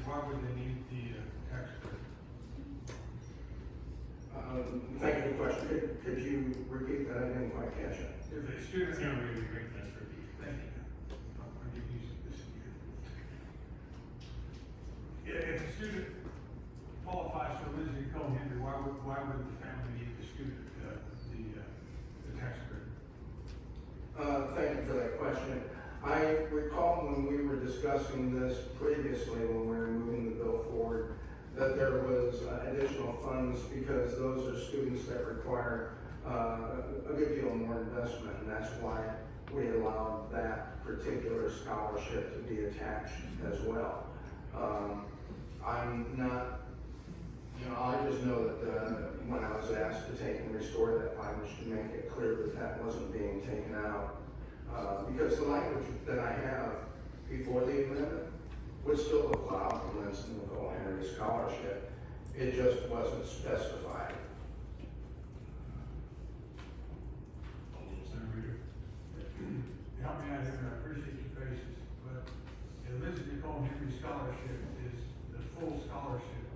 why would they need the tax credit? Thank you for the question. Could you repeat that? I didn't quite catch it. If a student, no, really great, that's for you. Thank you. I'll give you this again. Yeah, if a student qualifies for Elizabeth Nicole Henry, why would the family need the student, the tax credit? Thank you for that question. I recall when we were discussing this previously, when we were moving the bill forward, that there was additional funds because those are students that require a good deal more investment, and that's why we allowed that particular scholarship to be attached as well. I'm not, I just know that when I was asked to take and restore that language to make it clear that that wasn't being taken out, because the language that I have before the amendment would still allow for Winston Nicole Henry Scholarship. It just wasn't specified. Senator Reader. Help me out here, I appreciate your patience, but the Elizabeth Nicole Henry Scholarship is the full scholarship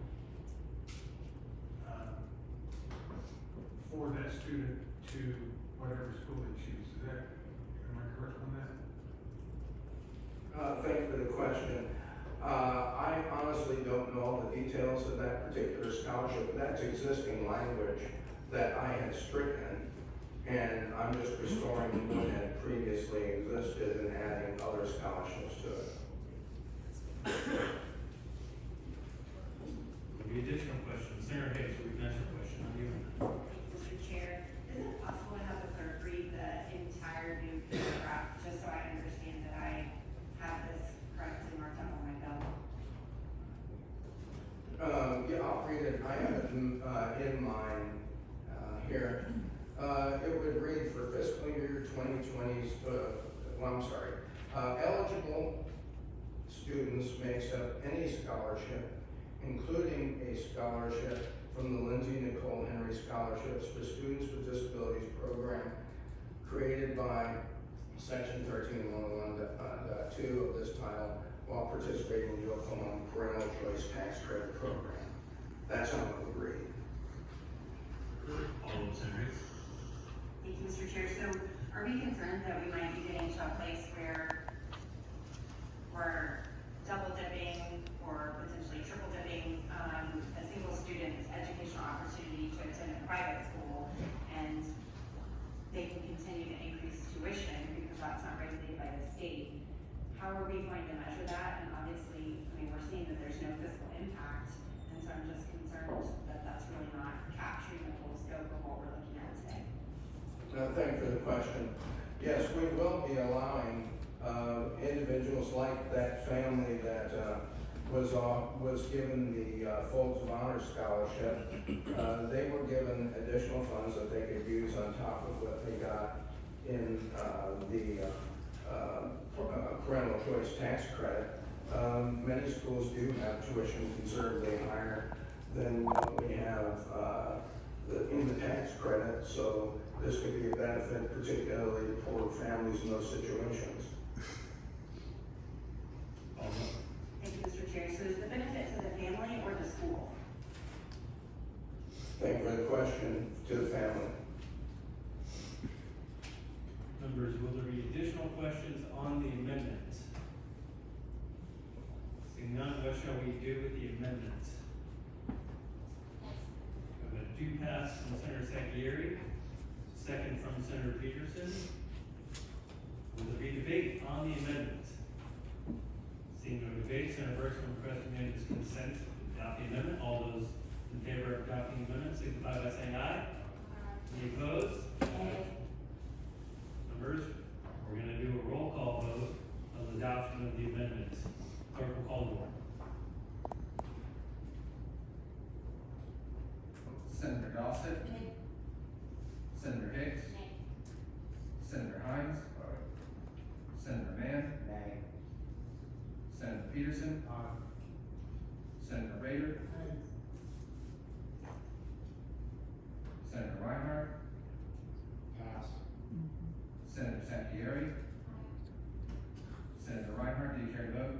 for that student to whatever school they choose. Is that, am I correct on that? Thank you for the question. I honestly don't know the details of that particular scholarship. That's existing language that I had stricken, and I'm just restoring what had previously existed and adding other scholarships to it. Any additional questions? Senator Hayes, we can ask your question on you. Mr. Chair, is it possible to have the clerk read the entire new paragraph, just so I understand that I have this correctly marked up on my bill? Yeah, I'll read it. I have it in mine here. It would read for fiscal year 2020's, eligible students may accept any scholarship, including a scholarship from the Lindsay Nicole Henry Scholarships for Students with Disabilities program created by Section 13-101.2 of this title while participating in the Oklahoma Parental Choice Tax Credit Program. That's how it would read. All those senators? Thank you, Mr. Chair. So are we concerned that we might be getting to a place where we're double dipping or potentially triple dipping a single student's educational opportunity to attend a private school, and they can continue to increase tuition because that's not regulated by the state? How are we going to measure that? And obviously, I mean, we're seeing that there's no fiscal impact, and so I'm just concerned that that's really not capturing the full scope of what we're looking at today. Thank you for the question. Yes, we will be allowing individuals like that family that was given the Folds of Honor Scholarship. They were given additional funds that they could use on top of what they got in the parental choice tax credit. Many schools do have tuition considerably higher than what we have in the tax credit, so this could be a benefit, particularly to poor families in those situations. Thank you, Mr. Chair. So is the benefit to the family or the school? Thank you for the question. To the family. Members, will there be additional questions on the amendment? Seeing none, what shall we do with the amendment? We have a do pass from Senator Sacchieri, second from Senator Peterson. Will there be debate on the amendment? Seeing no debate, Senator Bergstrom requests unanimous consent to adopt the amendment. All those in favor of adopting the amendment signify by saying aye. Any opposed? Members, we're going to do a roll call vote of the adoption of the amendment. Clerk will call the roll. Senator Gossett. Nay. Senator Hicks. Nay. Senator Hines. Senator Mann. Nay. Senator Peterson. Senator Rader. Senator Reinhardt. Pass. Senator Sacchieri. Senator Reinhardt, do you care to vote?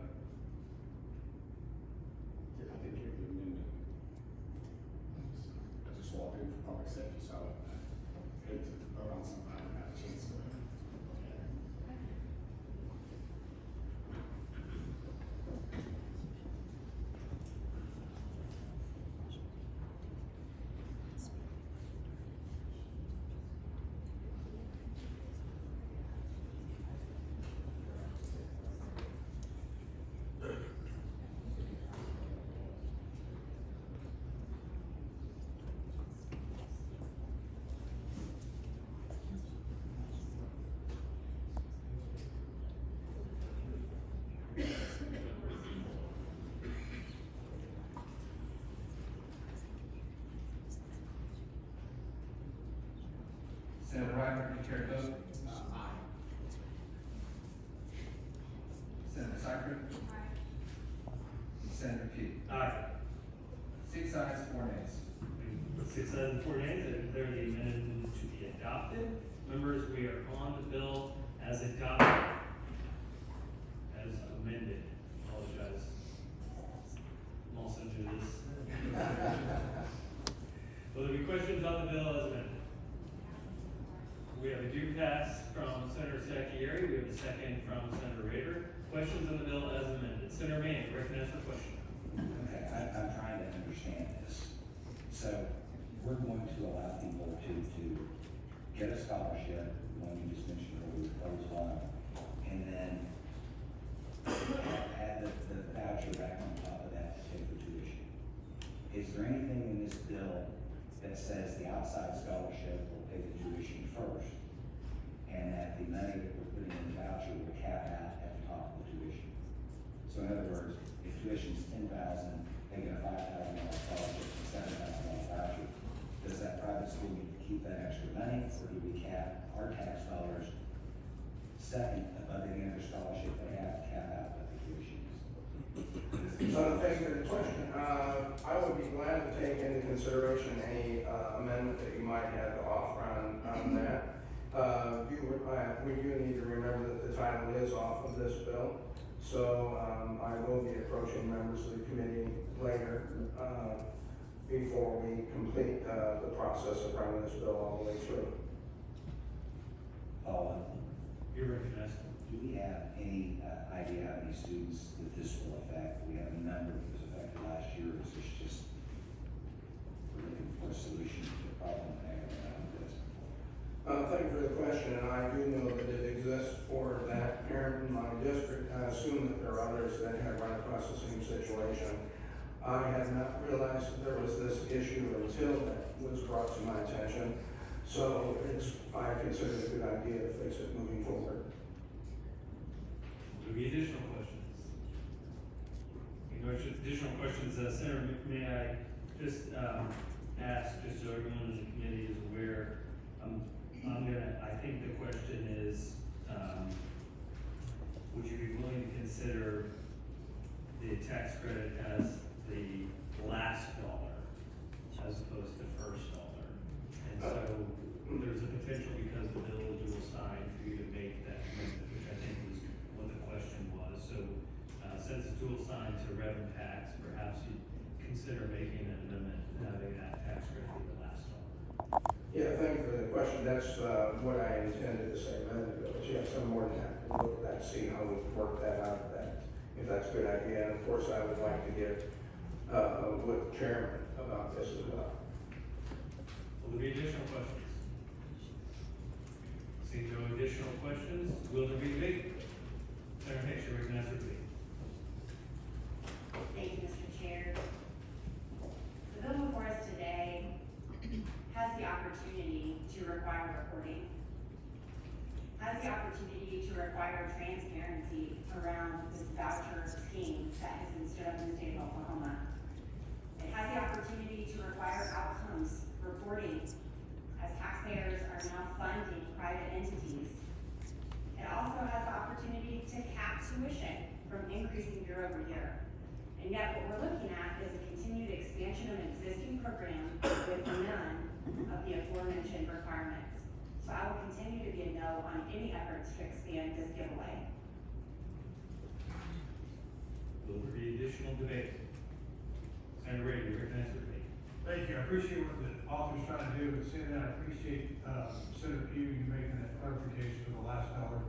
Senator Reinhardt, would you care to vote? Aye. Senator Seifert? Senator Pugh? Aye. 6 ayes, 4 nays. 6 ayes and 4 nays, I declare the amendment to be adopted. Members, we are on the bill as adopted, as amended. Apologize. I'm also new to this. Will there be questions on the bill as amended? We have a due pass from Senator Sacchieri. We have a second from Senator Rader. Questions on the bill as amended? Senator Manning, recognize the question. Okay, I'm trying to understand this. So, we're going to allow people to get a scholarship, the one you just mentioned earlier, close one, and then add the voucher back on top of that to take the tuition. Is there anything in this bill that says the outside scholarship will pay the tuition first, and that the money that we're putting in the voucher will cap out at the top of the tuition? So in other words, if tuition's $10,000, they get a $5,000 scholarship and $7,000 voucher. Does that private school need to keep that extra money, or do we cap our tax dollars second above any other scholarship they have to cap out what the tuition is? So thank you for the question. I would be glad to take into consideration any amendment that you might have to offer on that. We do need to remember that the title is off of this bill. So I will be approaching members of the committee later before we complete the process of running this bill all the way through. You're recognized. Do we have any idea how many students that this will affect? Do we have a number that was affected last year, or is this just we're looking for a solution to the problem we have around this? Thank you for the question, and I do know that it exists for that parent in my district. I assume that there are others that have run across the same situation. I had not realized that there was this issue until that was brought to my attention. So I consider it a good idea to fix it moving forward. Will there be additional questions? Any additional questions? Senator, may I just ask, just so everyone in the committee is aware, I think the question is, would you be willing to consider the tax credit as the last dollar as opposed to first dollar? And so there's a potential, because the bill is dual signed, for you to make that commitment, which I think was what the question was. So since it's dual signed to rev and tax, perhaps you consider making an amendment and having that tax credit be the last dollar. Yeah, thank you for the question. That's what I intended to say a minute ago. But yes, I'm more than happy to look at that, see how we can work that out, if that's a good idea. And of course, I would like to get with the chairman about this as well. Will there be additional questions? Seeing no additional questions, will there be debate? Senator Hicks, you're recognized for debate. Thank you, Mr. Chair. The bill before us today has the opportunity to require reporting, has the opportunity to require transparency around this voucher scheme that has been stood up in the state of Oklahoma. It has the opportunity to require outcomes reporting, as taxpayers are now funding private entities. It also has the opportunity to cap tuition from increasing year over year. And yet what we're looking at is a continued expansion of an existing program with none of the aforementioned requirements. So I will continue to be a no on any efforts to expand this giveaway. Will there be additional debate? Senator Rader, you're recognized for debate. Thank you. I appreciate what the author's trying to do, but saying that, I appreciate, Senator Pugh, you making that clarification for the last dollar.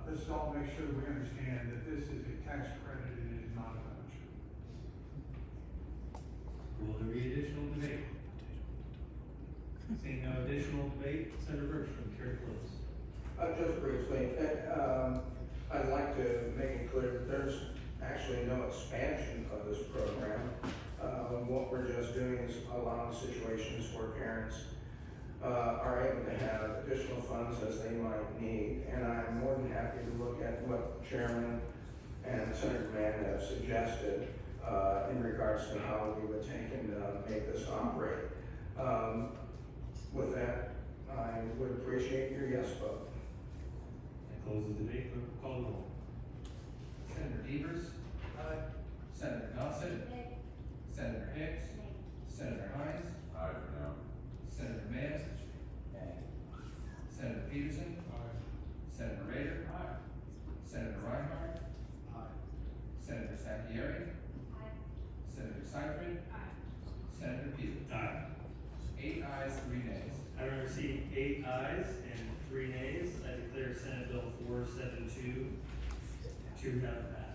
Let's all make sure we understand that this is a tax credit and it is not a voucher. Will there be additional debate? Seeing no additional debate, Senator Bergstrom, care to close? Just briefly, I'd like to make it clear that there's actually no expansion of this program. What we're just doing is allowing situations where parents are able to have additional funds as they might need. And I'm more than happy to look at what the Chairman and Senator Mann have suggested in regards to how we would take and make this operate. With that, I would appreciate your yes vote. That closes debate, clerk will call the roll. Senator Evers? Aye. Senator Dawson? Senator Hicks? Senator Hines? Aye for now. Senator Mayo? Okay. Senator Peterson? Aye. Senator Rader? Senator Reinhardt? Aye. Senator Sacchieri? Senator Seifert? Senator Peters? Aye. 8 ayes, 3 nays. Having received 8 ayes and 3 nays, I declare Senate Bill 472 to have passed.